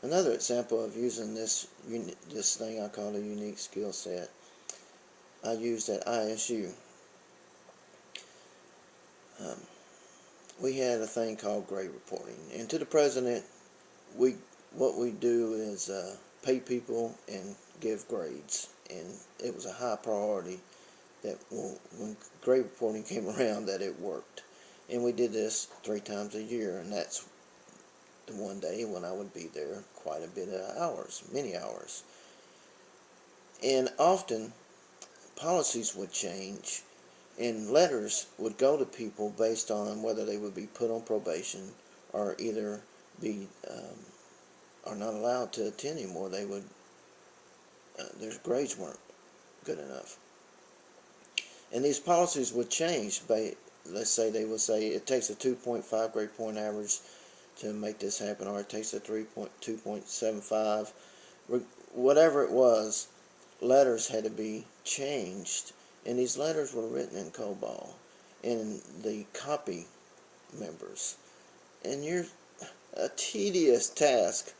Another example of using this thing I call a unique skill set, I used at ISU. Um, we had a thing called grade reporting, and to the president, what we do is pay people and give grades, and it was a high priority that when grade reporting came around that it worked. And we did this 3 times a year, and that's the one day when I would be there quite a bit of hours, many hours. And often policies would change, and letters would go to people based on whether they would be put on probation or either be are not allowed to attend anymore. They would their grades weren't good enough, and these policies would change. Let's say they would say it takes a 2.5 grade point average to make this happen, or it takes a 2.75. Whatever it was, letters had to be changed, and these letters were written in COBOL, and the copy members. And you're a tedious task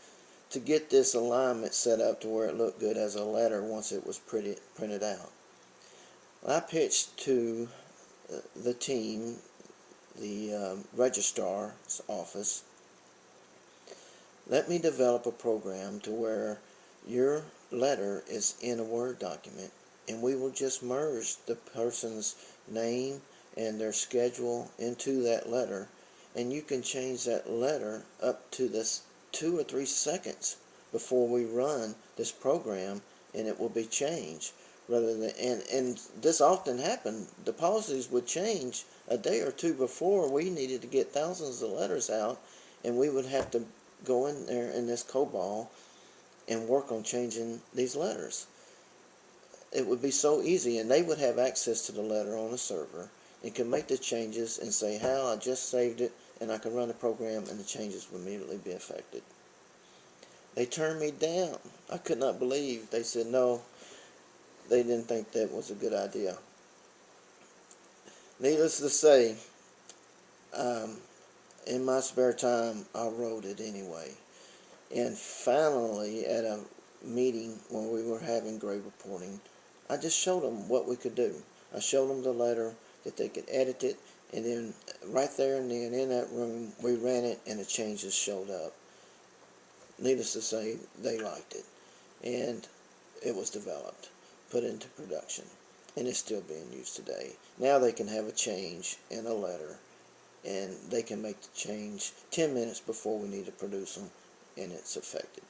to get this alignment set up to where it looked good as a letter once it was printed out. I pitched to the team, the registrar's office, let me develop a program to where your letter is in a Word document, and we will just merge the person's name and their schedule into that letter, and you can change that letter up to this 2 or 3 seconds before we run this program, and it will be changed. Rather than and this often happened. The policies would change a day or two before we needed to get thousands of letters out, and we would have to go in there in this COBOL and work on changing these letters. It would be so easy, and they would have access to the letter on a server and could make the changes and say, Hal, I just saved it, and I can run the program, and the changes would immediately be affected. They turned me down. I could not believe. They said no, they didn't think that was a good idea. Needless to say, in my spare time, I wrote it anyway. And finally, at a meeting when we were having grade reporting, I just showed them what we could do. I showed them the letter, that they could edit it, and then right there and then in that room, we ran it, and the changes showed up. Needless to say, they liked it, and it was developed, put into production, and it's still being used today. Now they can have a change in a letter, and they can make the change 10 minutes before we need to produce them, and it's effective.